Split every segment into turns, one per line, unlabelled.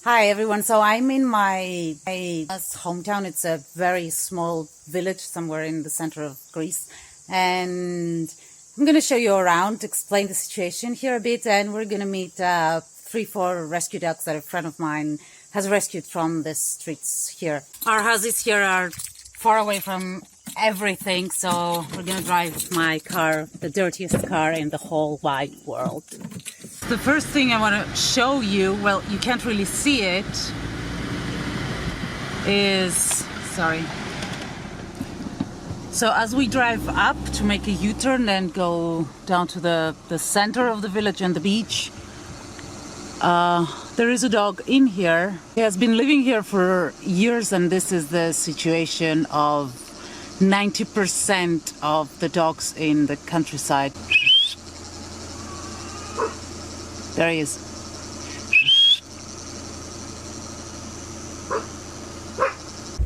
Hi everyone. So I'm in my hometown. It's a very small village somewhere in the center of Greece, and I'm going to show you around, explain the situation here a bit, and we're going to meet 3-4 rescue dogs that a friend of mine has rescued from the streets here. Our houses here are far away from everything, so we're going to drive my car, the dirtiest car in the whole wide world. The first thing I want to show you, well, you can't really see it, is, sorry. So as we drive up to make a U-turn and go down to the center of the village and the beach, there is a dog in here. He has been living here for years, and this is the situation of 90% of the dogs in the countryside. There he is.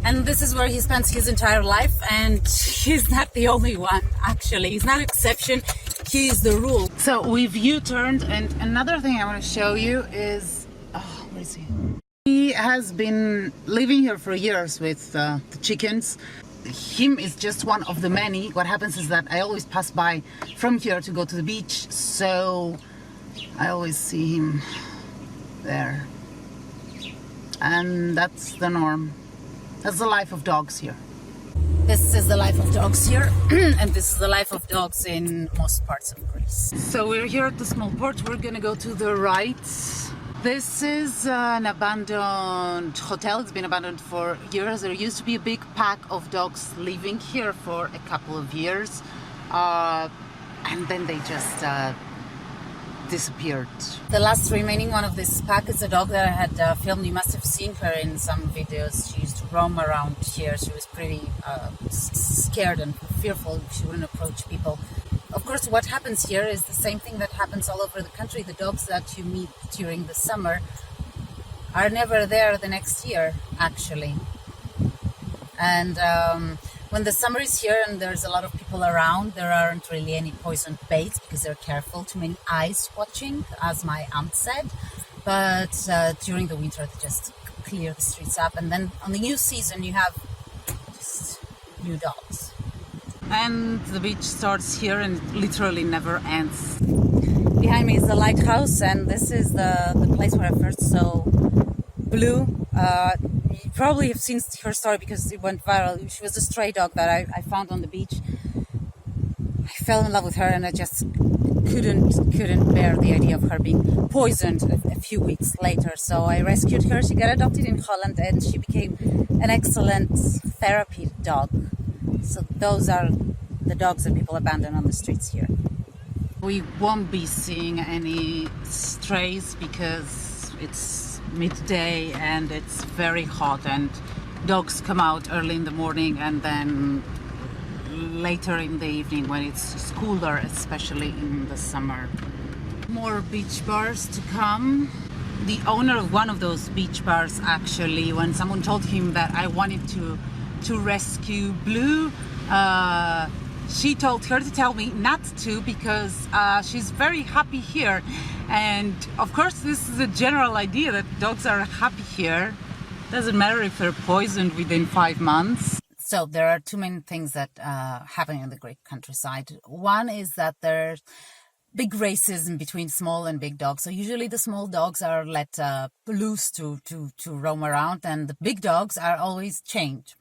And this is where he spends his entire life, and he's not the only one, actually. He's not an exception, he is the rule. So we've U-turned, and another thing I want to show you is, where is he? He has been living here for years with the chickens. Him is just one of the many. What happens is that I always pass by from here to go to the beach, so I always see him there. And that's the norm. That's the life of dogs here. This is the life of dogs here, and this is the life of dogs in most parts of Greece. So we're here at the small port. We're gonna go to the right. This is an abandoned hotel. It's been abandoned for years. There used to be a big pack of dogs living here for a couple of years, and then they just disappeared. The last remaining one of this pack is a dog that I had filmed. You must have seen her in some videos. She used to roam around here. She was pretty scared and fearful. She wouldn't approach people. Of course, what happens here is the same thing that happens all over the country. The dogs that you meet during the summer are never there the next year, actually. And when the summer is here and there's a lot of people around, there aren't really any poisoned baits because they're careful. Too many eyes watching, as my aunt said. But during the winter, they just clear the streets up. And then on the new season, you have just new dogs. And the beach starts here and literally never ends. Behind me is the lighthouse, and this is the place where I first saw Blue. You probably have seen her story because it went viral. She was a stray dog that I found on the beach. I fell in love with her, and I just couldn't bear the idea of her being poisoned a few weeks later. So I rescued her. She got adopted in Holland, and she became an excellent therapy dog. So those are the dogs that people abandon on the streets here. We won't be seeing any strays because it's midday and it's very hot, and dogs come out early in the morning and then later in the evening when it's cooler, especially in the summer. More beach bars to come. The owner of one of those beach bars, actually, when someone told him that I wanted to rescue Blue, she told her to tell me not to because she's very happy here. And of course, this is a general idea that dogs are happy here. Doesn't matter if they're poisoned within 5 months. So there are two main things that happen in the Greek countryside. One is that there's big racism between small and big dogs. So usually the small dogs are let loose to roam around, and the big dogs are always chained.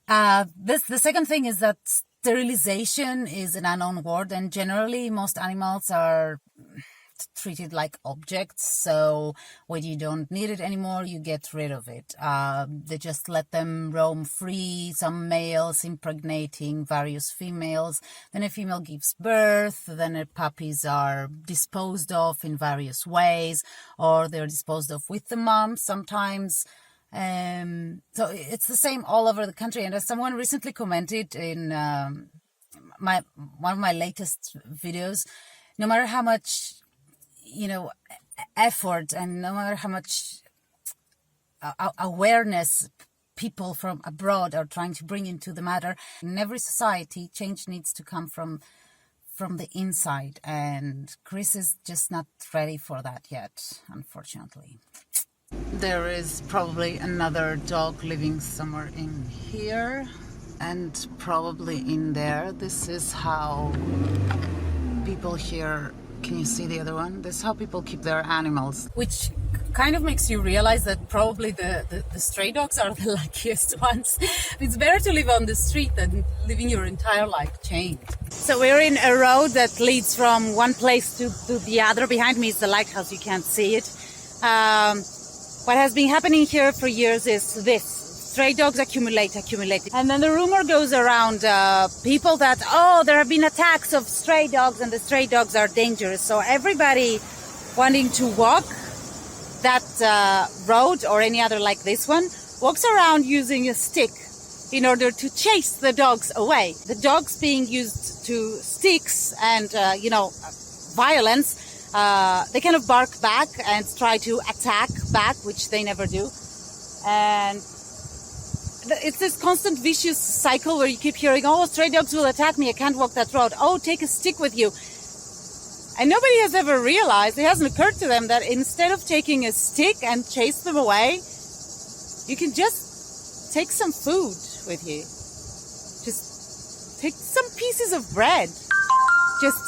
The second thing is that sterilization is an unknown word, and generally most animals are treated like objects. So when you don't need it anymore, you get rid of it. They just let them roam free, some males impregnating various females. Then a female gives birth, then the puppies are disposed of in various ways, or they're disposed of with the mom sometimes. So it's the same all over the country. And as someone recently commented in one of my latest videos, no matter how much effort and no matter how much awareness people from abroad are trying to bring into the matter, in every society, change needs to come from the inside, and Greece is just not ready for that yet, unfortunately. There is probably another dog living somewhere in here and probably in there. This is how people here, can you see the other one? This is how people keep their animals. Which kind of makes you realize that probably the stray dogs are the luckiest ones. It's better to live on the street than living your entire life chained. So we're in a road that leads from one place to the other. Behind me is the lighthouse, you can't see it. What has been happening here for years is this. Stray dogs accumulate. And then the rumor goes around people that, oh, there have been attacks of stray dogs and the stray dogs are dangerous. So everybody wanting to walk that road or any other like this one walks around using a stick in order to chase the dogs away. The dogs being used to sticks and, violence, they kind of bark back and try to attack back, which they never do. And it's this constant vicious cycle where you keep hearing, oh, stray dogs will attack me, I can't walk that road. Oh, take a stick with you. And nobody has ever realized, it hasn't occurred to them that instead of taking a stick and chase them away, you can just take some food with you. Just take some pieces of bread. Just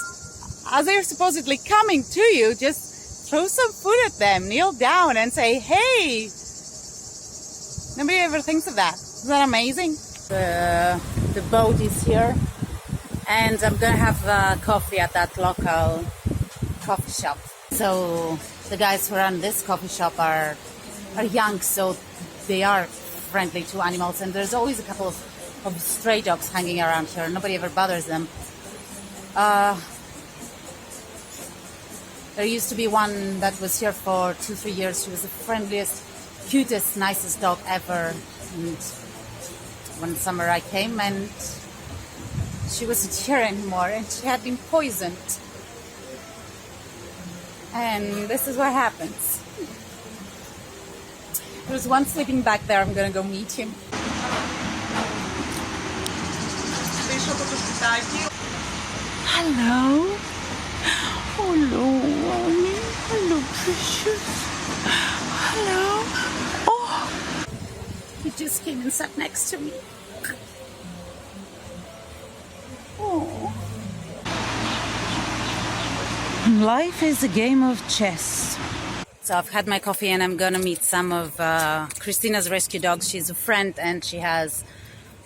as they're supposedly coming to you, just throw some food at them, kneel down and say, hey. Nobody ever thinks of that. Isn't that amazing? The boat is here and I'm gonna have coffee at that local coffee shop. So the guys who run this coffee shop are young, so they are friendly to animals, and there's always a couple of stray dogs hanging around here. Nobody ever bothers them. There used to be one that was here for 2-3 years. She was the friendliest, cutest, nicest dog ever. And one summer I came and she wasn't here anymore and she had been poisoned. And this is what happens. There's one sleeping back there. I'm gonna go meet him. Hello. Hello, Mommy. Hello, precious. Hello. Oh. He just came and sat next to me. Oh. Life is a game of chess. So I've had my coffee and I'm gonna meet some of Christina's rescue dogs. She's a friend and she has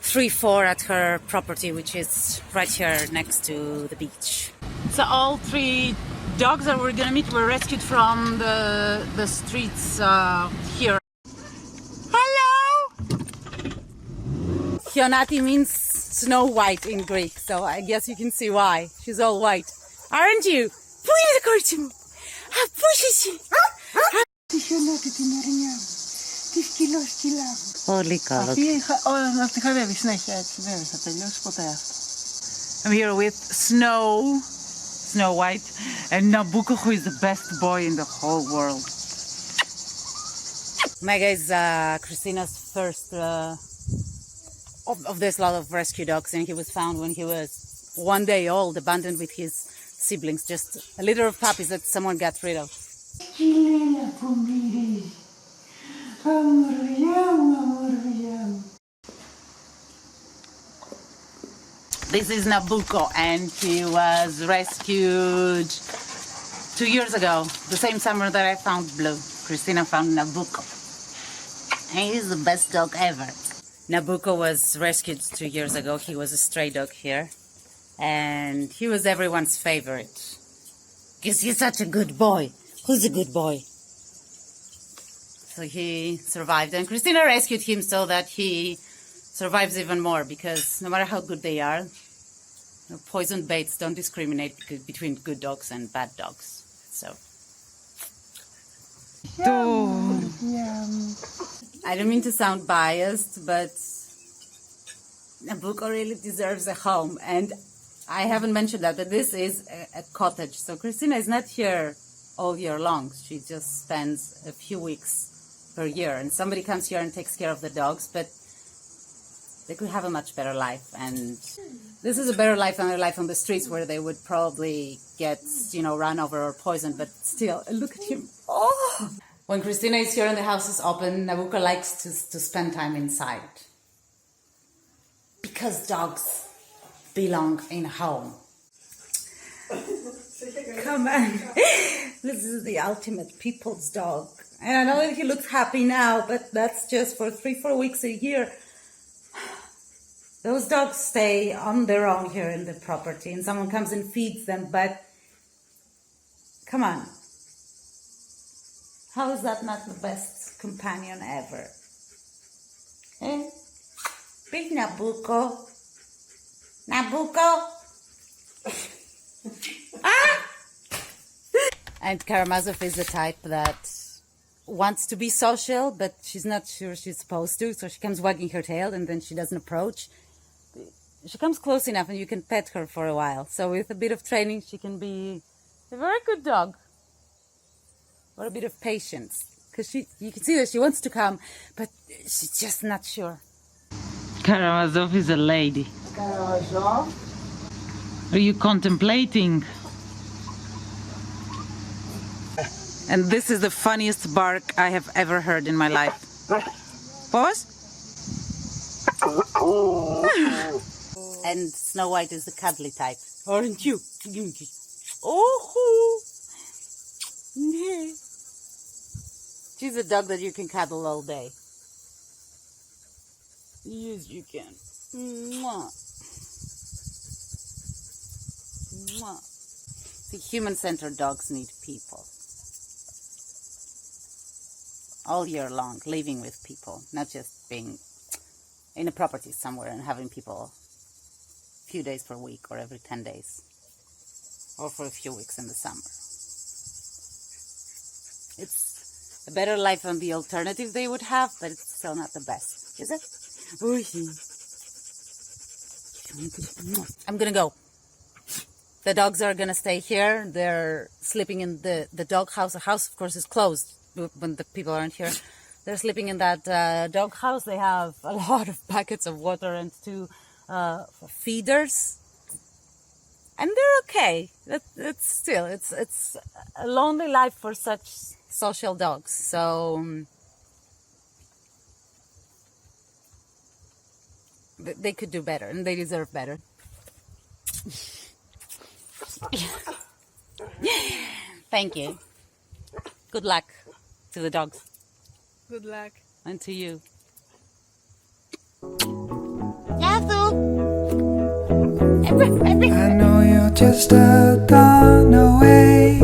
3-4 at her property, which is right here next to the beach. So all 3 dogs that we're gonna meet were rescued from the streets here. Hello! Hionati means snow white in Greek, so I guess you can see why. She's all white. Aren't you? Πού είναι το κορίτσι μου? Πού είσαι εσύ?
Τη χιονάτη την αρνιά μου. Τη σκυλό.
Πολύ καλό.
Αυτή χορεύει συνέχεια έτσι. Δεν θα τελειώσει ποτέ αυτό.
I'm here with Snow White, and Nabucco, who is the best boy in the whole world. Mega is Christina's first of this lot of rescue dogs, and he was found when he was 1 day old, abandoned with his siblings, just a litter of puppies that someone got rid of. This is Nabucco, and he was rescued 2 years ago, the same summer that I found Blue. Christina found Nabucco. He's the best dog ever. Nabucco was rescued 2 years ago. He was a stray dog here, and he was everyone's favorite because he's such a good boy. Who's a good boy? So he survived, and Christina rescued him so that he survives even more, because no matter how good they are, poison baits don't discriminate between good dogs and bad dogs. So I don't mean to sound biased, but Nabucco really deserves a home, and I haven't mentioned that, but this is a cottage. So Christina is not here all year long. She just spends a few weeks per year, and somebody comes here and takes care of the dogs, but they could have a much better life. And this is a better life than their life on the streets, where they would probably get, run over or poisoned, but still, look at him. Oh! When Christina is here and the house is open, Nabucco likes to spend time inside. Because dogs belong in home. Come on. This is the ultimate people's dog. And I know that he looks happy now, but that's just for 3-4 weeks a year. Those dogs stay on their own here in the property and someone comes and feeds them, but come on. How is that not the best companion ever? Eh? Big Nabucco. Nabucco. Ah! And Karamazov is the type that wants to be social, but she's not sure she's supposed to, so she comes wagging her tail and then she doesn't approach. She comes close enough and you can pet her for a while. So with a bit of training, she can be a very good dog. Or a bit of patience. Because you can see that she wants to come, but she's just not sure.
Karamazov is a lady.
Karamazov.
Are you contemplating?
And this is the funniest bark I have ever heard in my life. Pause. And Snow White is the cuddly type. Aren't you? Oh! Yeah. She's a dog that you can cuddle all day. Yes, you can. Mwah. Mwah. See, human-centered dogs need people. All year long, living with people, not just being in a property somewhere and having people a few days per week or every 10 days or for a few weeks in the summer. It's a better life than the alternative they would have, but it's still not the best, is it? I'm gonna go. The dogs are gonna stay here. They're sleeping in the dog house. The house, of course, is closed when the people aren't here. They're sleeping in that dog house. They have a lot of buckets of water and 2 feeders, and they're okay. It's a lonely life for such social dogs. So they could do better, and they deserve better. Thank you. Good luck to the dogs.
Good luck.
And to you.
I know you're just a dawn away.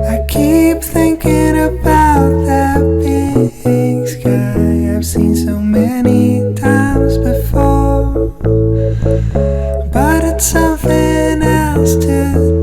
I keep thinking about that big sky I've seen so many times before, but it's something else today.